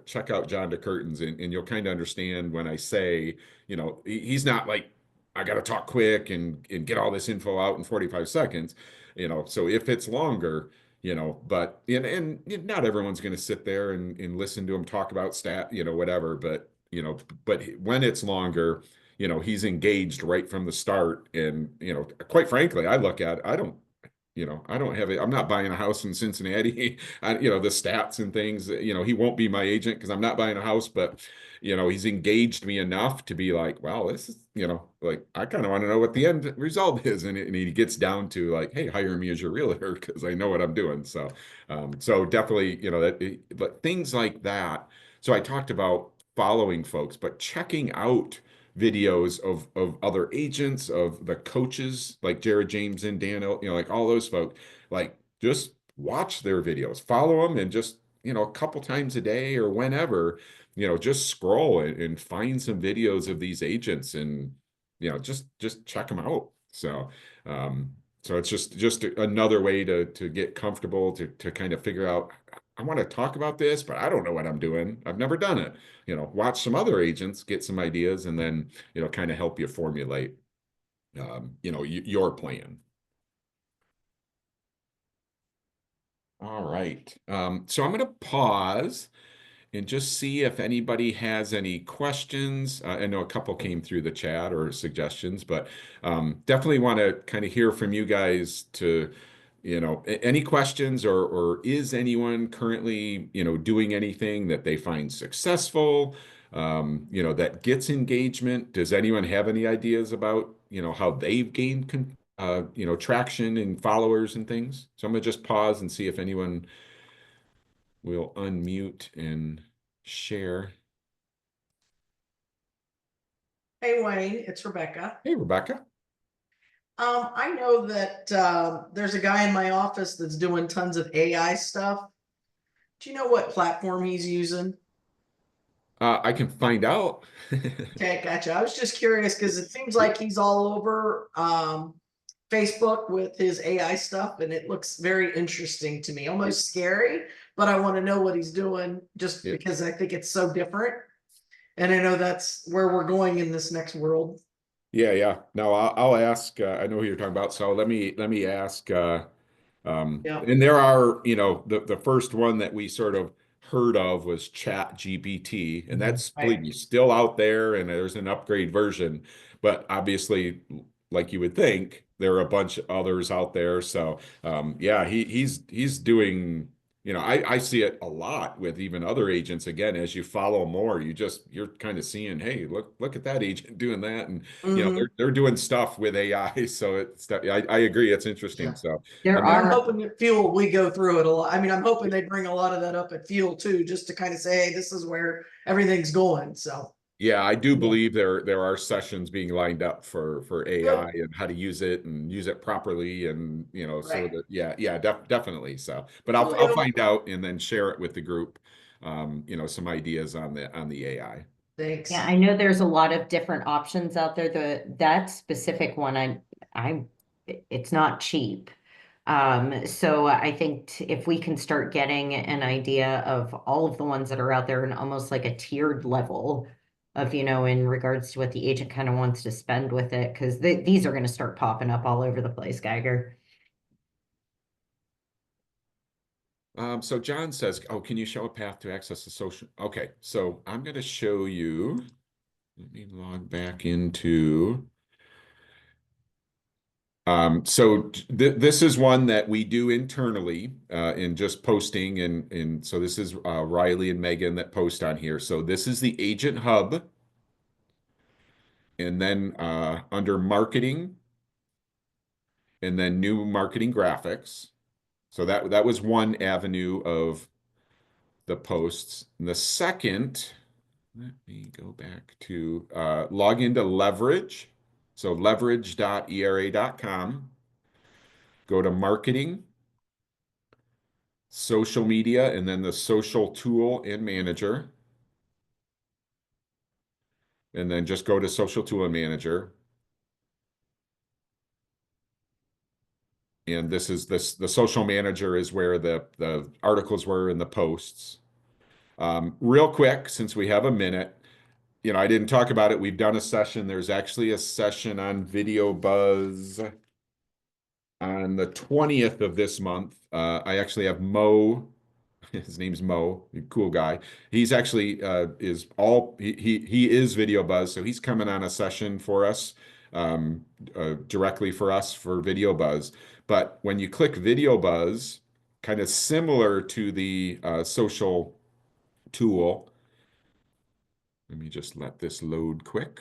Speaker 1: check out John DeCurtain's and you'll kind of understand when I say, he's not like, I got to talk quick and get all this info out in 45 seconds, so if it's longer, but and not everyone's going to sit there and listen to him talk about whatever, but when it's longer, he's engaged right from the start. And, quite frankly, I look at, I don't have it. I'm not buying a house in Cincinnati. The stats and things, he won't be my agent because I'm not buying a house, but, he's engaged me enough to be like, well, this is, like, I kind of want to know what the end result is. And he gets down to like, hey, hire me as your realtor because I know what I'm doing. So definitely, but things like that. So I talked about following folks, but checking out videos of other agents, of the coaches like Jared James and Dan, like all those folks, like just watch their videos, follow them, and just, a couple times a day or whenever, just scroll and find some videos of these agents and, just check them out. So it's just another way to get comfortable, to kind of figure out, I want to talk about this, but I don't know what I'm doing. I've never done it. Watch some other agents, get some ideas, and then, kind of help you formulate, your plan. All right. So I'm going to pause and just see if anybody has any questions. I know a couple came through the chat or suggestions, but definitely want to kind of hear from you guys to, any questions, or is anyone currently, doing anything that they find successful, that gets engagement? Does anyone have any ideas about, how they've gained, traction and followers and things? So I'm gonna just pause and see if anyone will unmute and share.
Speaker 5: Hey Wayne, it's Rebecca.
Speaker 1: Hey, Rebecca.
Speaker 5: I know that there's a guy in my office that's doing tons of AI stuff. Do you know what platform he's using?
Speaker 1: I can find out.
Speaker 5: Okay, gotcha. I was just curious because it seems like he's all over Facebook with his AI stuff, and it looks very interesting to me, almost scary, but I want to know what he's doing just
Speaker 1: Yeah.
Speaker 5: because I think it's so different. And I know that's where we're going in this next world.
Speaker 1: Yeah, yeah. No, I'll ask. I know who you're talking about. So let me ask.
Speaker 5: Yeah.
Speaker 1: And there are, the first one that we sort of heard of was Chat GPT, and that's, believe
Speaker 5: Right.
Speaker 1: me, still out there, and there's an upgrade version. But obviously, like you would think, there are a bunch of others out there. So yeah, he's doing. I see it a lot with even other agents. Again, as you follow more, you're kind of seeing, hey, look at that agent doing that, and
Speaker 5: Mhm.
Speaker 1: they're doing stuff with AI. So I agree, it's interesting.
Speaker 5: Yeah.
Speaker 1: So
Speaker 4: There
Speaker 1: I'm
Speaker 5: And I'm
Speaker 1: not.
Speaker 4: are,
Speaker 5: hoping at Fuel we go through it a lot. I mean, I'm hoping they bring a lot of that up at Fuel too, just to kind of say, hey, this is where everything's going. So
Speaker 1: Yeah, I do
Speaker 5: yeah.
Speaker 1: believe there are sessions being lined up for AI
Speaker 5: Good.
Speaker 1: and how to use it and use it properly, and so
Speaker 5: Right.
Speaker 1: that, yeah, definitely. So, but I'll
Speaker 5: Coolio.
Speaker 1: find out and then share it with the group. Some ideas on the AI.
Speaker 4: yeah,
Speaker 5: Thanks.
Speaker 4: I know there's a lot of different options out there. That specific one, it's not cheap. So I think if we can start getting an idea of all of the ones that are out there and almost like a tiered level of, in regards to what the agent kind of wants to spend with it, because these are going to start popping up all over the place, Geiger.
Speaker 1: So John says, "Oh, can you show a path to access the social?" Okay, so I'm going to show you. Let me log back into. So this is one that we do internally in just posting, and so this is Reiley and Megan that post on here. So this is the Agent Hub. and then under marketing, and then new marketing graphics. So that was one avenue of the posts. And the second, let me go back to log into Leverage. So leverage.era.com. Go to marketing, social media, and then the social tool and manager. And then just go to social tool and manager. And this is the social manager is where the articles were in the posts. Real quick, since we have a minute, I didn't talk about it. We've done a session. There's actually a session on Video Buzz on the 20th of this month. I actually have Mo. His name's Mo, cool guy. He's actually he is Video Buzz, so he's coming on a session for us, directly for us for Video Buzz. But when you click Video Buzz, kind of similar to the social tool. Let me just let this load quick.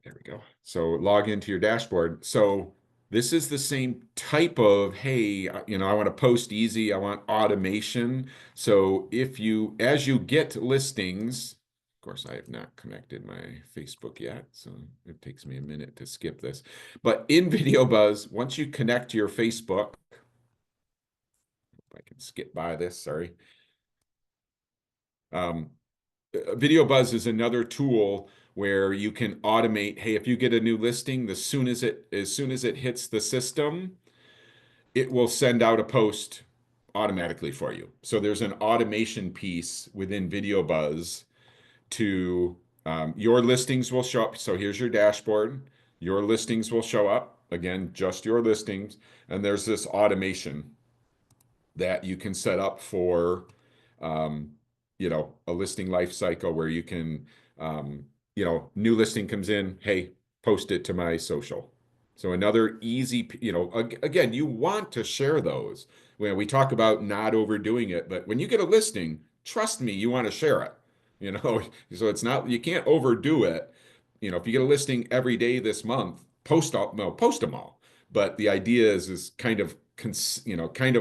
Speaker 1: There we go. So log into your dashboard. So this is the same type of, hey, I want to post easy. I want automation. So as you get listings, of course, I have not connected my Facebook yet, so it takes me a minute to skip this. But in Video Buzz, once you connect to your Facebook, if I can skip by this, sorry. Video Buzz is another tool where you can automate, hey, if you get a new listing, as soon as it hits the system, it will send out a post automatically for you. So there's an automation piece within Video Buzz to your listings will show up. So here's your dashboard. Your listings will show up. Again, just your listings. And there's this automation that you can set up for a listing life cycle where you can new listing comes in, hey, post it to my social. So another easy, again, you want to share those. When we talk about not overdoing it, but when you get a listing, trust me, you want to share it. So it's not, you can't overdo it. If you get a listing every day this month, post them all. But the idea is kind of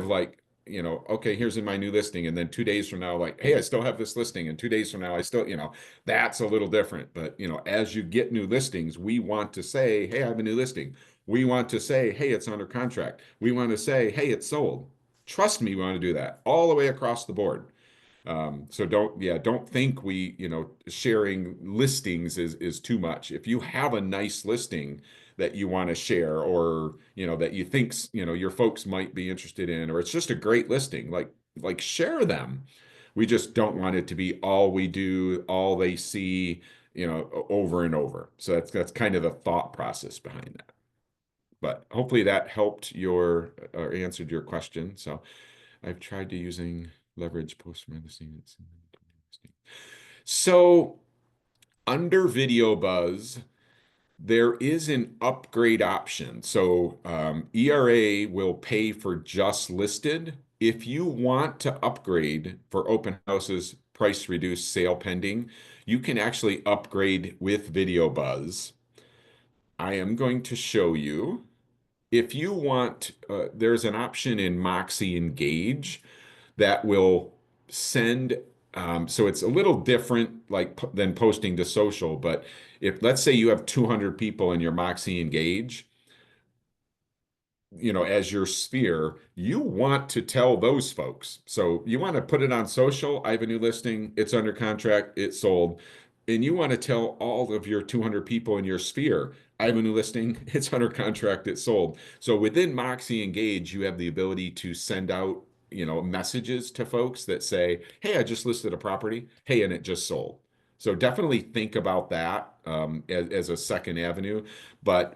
Speaker 1: like, okay, here's in my new listing. And then 2 days from now, like, hey, I still have this listing. And 2 days from now, I still, that's a little different. But, as you get new listings, we want to say, hey, I have a new listing. We want to say, hey, it's under contract. We want to say, hey, it's sold. Trust me, we want to do that all the way across the board. So don't think sharing listings is too much. If you have a nice listing that you want to share, or that you think your folks might be interested in, or it's just a great listing, like share them. We just don't want it to be all we do, all they see, over and over. So that's kind of the thought process behind that. But hopefully that helped or answered your question. So I've tried to using leverage post my listing. So under Video Buzz, there is an upgrade option. So ERA will pay for just listed. If you want to upgrade for open houses, price reduced, sale pending, you can actually upgrade with Video Buzz. I am going to show you. If you want, there's an option in Moxie Engage that will send, so it's a little different than posting to social, but if let's say you have 200 people in your Moxie Engage, as your sphere, you want to tell those folks. So you want to put it on social. I have a new listing. It's under contract. It's sold. And you want to tell all of your 200 people in your sphere, I have a new listing. It's under contract. It's sold. So within Moxie Engage, you have the ability to send out, messages to folks that say, hey, I just listed a property. Hey, and it just sold. So definitely think about that as a second avenue. But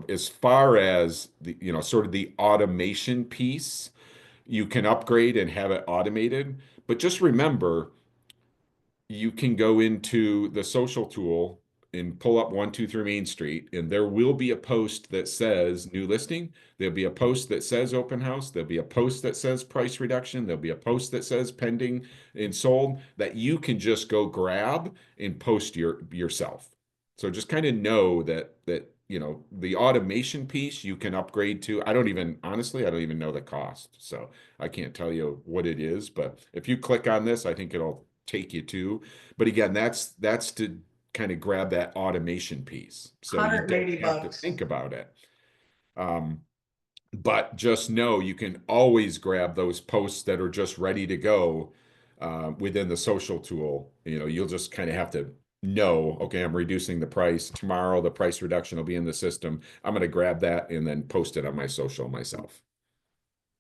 Speaker 1: as far as the, sort of the automation piece, you can upgrade and have it automated. But just remember, you can go into the social tool and pull up 123 Main Street, and there will be a post that says new listing. There'll be a post that says open house. There'll be a post that says price reduction. There'll be a post that says pending and sold that you can just go grab and post yourself. So just kind of know that the automation piece you can upgrade to. Honestly, I don't even know the cost. So I can't tell you what it is, but if you click on this, I think it'll take you to. But again, that's to kind of grab that automation piece. So you don't
Speaker 5: 180
Speaker 1: have to
Speaker 5: bucks.
Speaker 1: think about it. But just know you can always grab those posts that are just ready to go within the social tool. You'll just kind of have to know, okay, I'm reducing the price. Tomorrow, the price reduction will be in the system. I'm going to grab that and then post it on my social myself.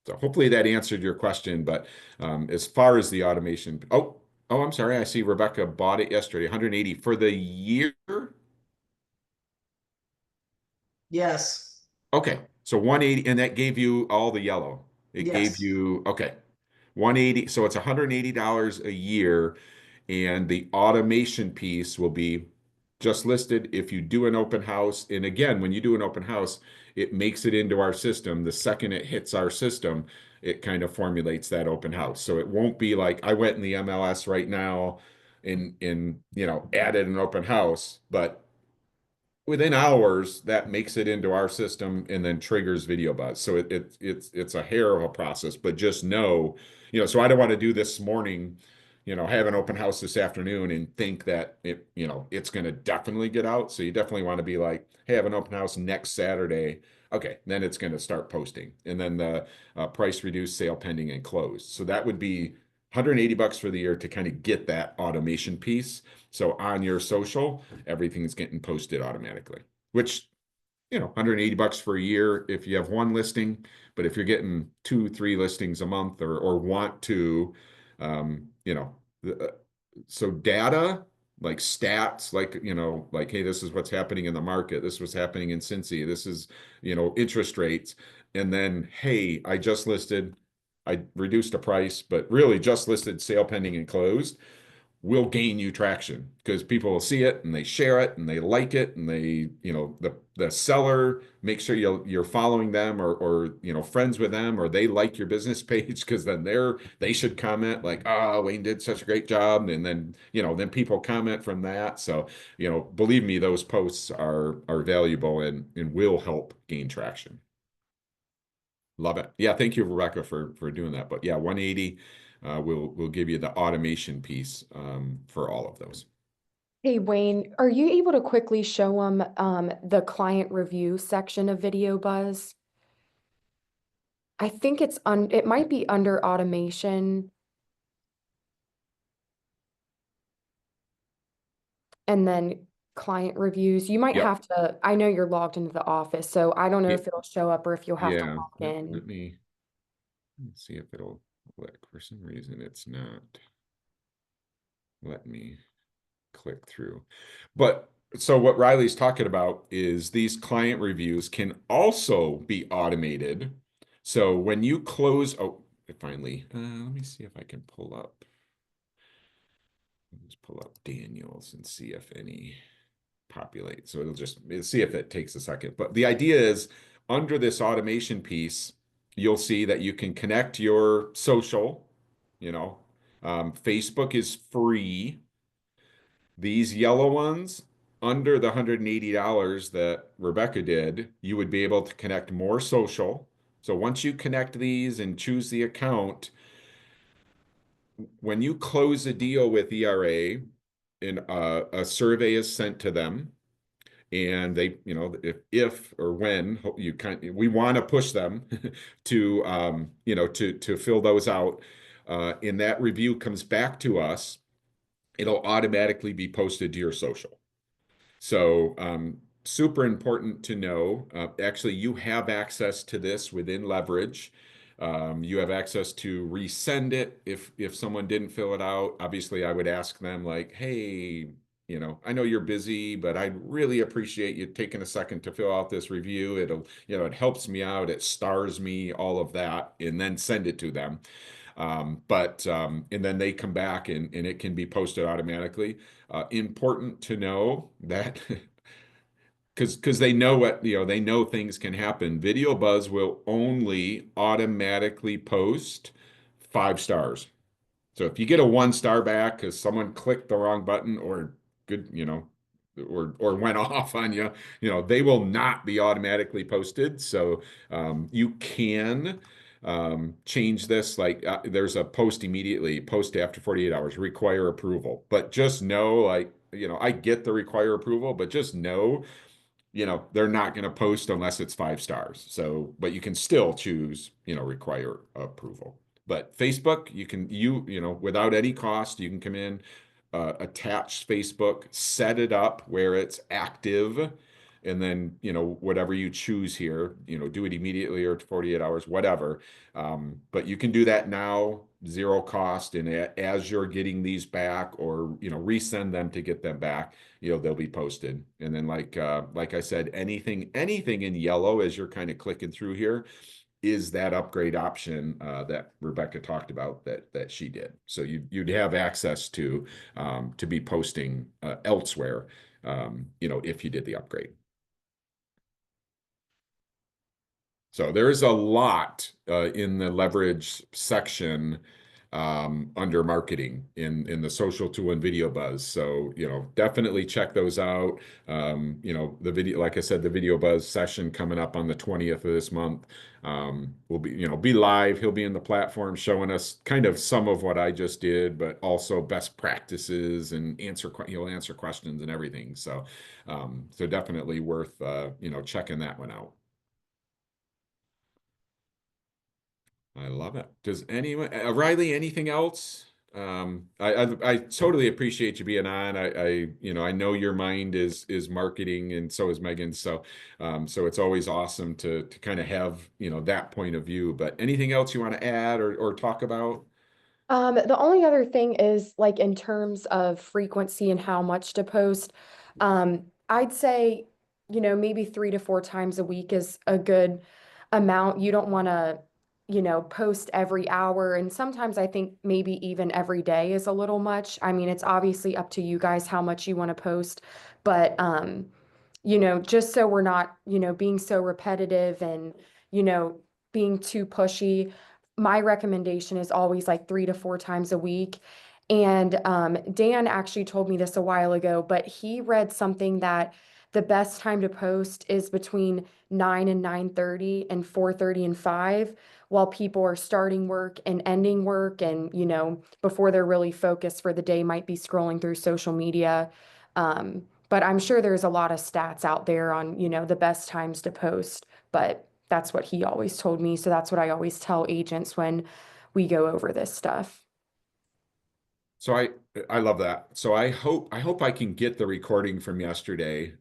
Speaker 1: So hopefully that answered your question. But as far as the automation, I'm sorry. I see Rebecca bought it yesterday, 180 for the year.
Speaker 5: Yes.
Speaker 1: Okay, so 180, and that gave you all the yellow. It gave
Speaker 5: Yes.
Speaker 1: you, okay, 180. So it's $180 a year, and the automation piece will be just listed if you do an open house. And again, when you do an open house, it makes it into our system. The second it hits our system, it kind of formulates that open house. So it won't be like I went in the MLS right now and added an open house, but within hours that makes it into our system and then triggers video buzz. So it's a hair of a process, but just know, so I don't want to do this morning, have an open house this afternoon and think that it's going to definitely get out. So you definitely want to be like, hey, I have an open house next Saturday. Okay, then it's going to start posting, and then the price reduced, sale pending, and closed. So that would be 180 bucks for the year to kind of get that automation piece. So on your social, everything's getting posted automatically, which, 180 bucks for a year if you have one listing. But if you're getting 2, 3 listings a month or want to, um, you know, so data like stats, like, hey, this is what's happening in the market. This is what's happening in Cincy. This is, interest rates. And then, hey, I reduced a price, but really just listed sale pending and closed will gain you traction because people will see it and they share it and they like it and they, the seller, make sure you're following them or friends with them, or they like your business page because then they should comment like, oh, Wayne did such a great job. And then, then people comment from that. So, believe me, those posts are valuable and will help gain traction. Love it. Yeah, thank you, Rebecca, for doing that. But yeah, 180 we'll give you the automation piece for all of those.
Speaker 3: Hey, Wayne, are you able to quickly show them the client review section of Video Buzz? I think it might be under automation. And then client reviews. You might
Speaker 1: Yep.
Speaker 3: have to, I know you're logged into the office, so I don't know if it'll show up or if you'll have to
Speaker 1: Yeah.
Speaker 3: log in.
Speaker 1: Let me see if it'll let. For some reason, it's not. Let me click through. But so what Reilly's talking about is these client reviews can also be automated. So when you close, finally, let me see if I can pull up. Let's pull up Daniels and see if any populate. So it'll see if it takes a second. But the idea is under this automation piece, you'll see that you can connect your social, Facebook is free. These yellow ones under the $180 that Rebecca did, you would be able to connect more social. So once you connect these and choose the account, when you close a deal with ERA, and a survey is sent to them, and they, if or when we want to push them to, to fill those out, and that review comes back to us, it'll automatically be posted to your social. So super important to know. Actually, you have access to this within Leverage. You have access to resend it if someone didn't fill it out. Obviously, I would ask them like, hey, I know you're busy, but I'd really appreciate you taking a second to fill out this review. It'll, it helps me out. It stars me, all of that, and then send it to them. And then they come back and it can be posted automatically. Important to know that because they know what, they know things can happen. Video Buzz will only automatically post 5 stars. So if you get a 1 star back because someone clicked the wrong button or good, or went off on you, they will not be automatically posted. So you can change this. Like there's a post immediately, post after 48 hours, require approval. But just know, like, I get the require approval, but just know they're not going to post unless it's 5 stars. So, but you can still choose, require approval. But Facebook, without any cost, you can come in, attach Facebook, set it up where it's active, and then, whatever you choose here, do it immediately or 48 hours, whatever. But you can do that now, zero cost. And as you're getting these back or, resend them to get them back, they'll be posted. And then like I said, anything in yellow as you're kind of clicking through here is that upgrade option that Rebecca talked about that she did. So you'd have access to be posting elsewhere, if you did the upgrade. So there is a lot in the leverage section under marketing in the social tool and video buzz. So, definitely check those out. The video, like I said, the video buzz session coming up on the 20th of this month will be live. He'll be in the platform showing us kind of some of what I just did, but also best practices and he'll answer questions and everything. So, definitely worth, checking that one out. I love it. Does anyone, Reiley, anything else? I totally appreciate you being on. I know your mind is marketing, and so is Megan's. So it's always awesome to kind of have that point of view. But anything else you want to add or talk about?
Speaker 3: The only other thing is like in terms of frequency and how much to post, I'd say, maybe 3 to 4 times a week is a good amount. You don't want to, post every hour. And sometimes I think maybe even every day is a little much. I mean, it's obviously up to you guys how much you want to post, but just so we're not, being so repetitive and, you know, being too pushy, my recommendation is always like 3 to 4 times a week. And Dan actually told me this a while ago, but he read something that the best time to post is between 9 and 9:30 and 4:30 and 5 while people are starting work and ending work and, before they're really focused for the day, might be scrolling through social media. But I'm sure there's a lot of stats out there on, the best times to post, but that's what he always told me. So that's what I always tell agents when we go over this stuff.
Speaker 1: So I love that. So I hope I can get the recording from yesterday.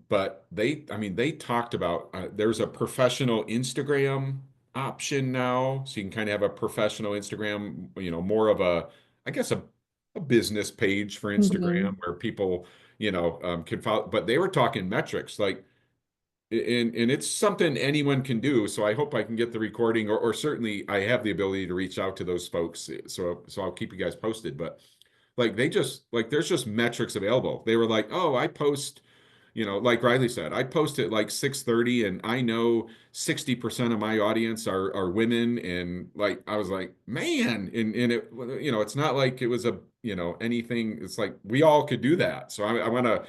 Speaker 1: But they talked about there's a professional Instagram option now, so you can kind of have a professional Instagram, more of I guess a business page for
Speaker 3: Mhm.
Speaker 1: Instagram where people, can follow. But they were talking metrics, like, and it's something anyone can do. So I hope I can get the recording, or certainly I have the ability to reach out to those folks. So I'll keep you guys posted. But like there's just metrics available. They were like, oh, I post, like Riley said, I post at like 6:30, and I know 60% of my audience are women. And like I was like, man, and it, it's not like it was anything. It's like we all could do that. So I'm gonna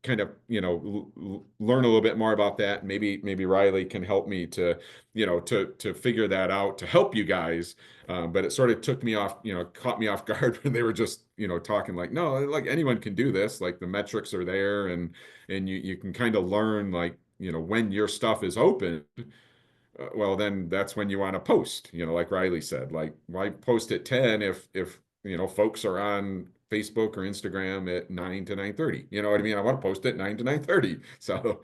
Speaker 1: kind of learn a little bit more about that. Maybe Riley can help me to to figure that out to help you guys. But it sort of took me off, caught me off guard when they were just talking like, no, like anyone can do this, like the metrics are there, and you can kind of learn, like, when your stuff is open, well, then that's when you want to post, like Riley said, like, why post at 10 if folks are on Facebook or Instagram at 9 to 9:30? You know what I mean? I want to post at 9 to 9:30. So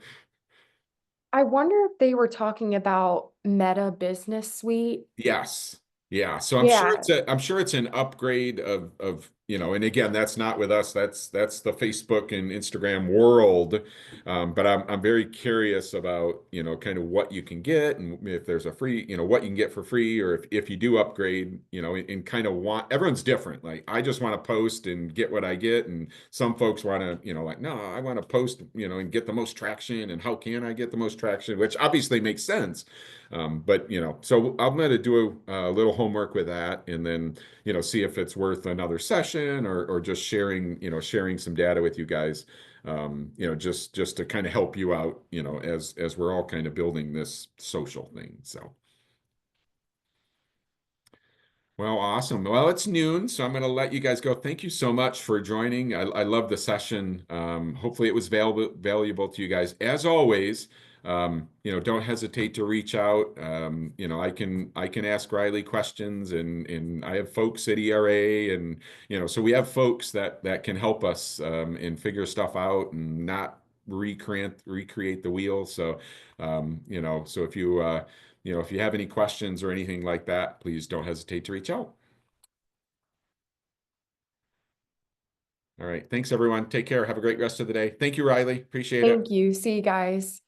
Speaker 3: I wonder if they were talking about Meta Business Suite.
Speaker 1: yes. Yeah. So
Speaker 3: Yeah.
Speaker 1: I'm sure it's an upgrade of and again, that's not with us. That's the Facebook and Instagram world. But I'm very curious about, kind of what you can get, and if there's a free, what you can get for free, or if you do upgrade, and kind of everyone's different. Like, I just want to post and get what I get, and some folks want to, like, no, I want to post, and get the most traction, and how can I get the most traction, which obviously makes sense. But so I'm going to do a little homework with that, and then see if it's worth another session, or just sharing some data with you guys, just to kind of help you out, as we're all kind of building this social thing. So. Well, awesome. Well, it's noon, so I'm going to let you guys go. Thank you so much for joining. I love the session. Hopefully it was valuable to you guys. As always, don't hesitate to reach out. I can ask Reiley questions, and I have folks at ERA, and so we have folks that can help us, and figure stuff out, and not recreate the wheel. So, so if you have any questions or anything like that, please don't hesitate to reach out. All right. Thanks, everyone. Take care. Have a great rest of the day. Thank you, Reiley. Appreciate it.
Speaker 3: Thank you. See you guys.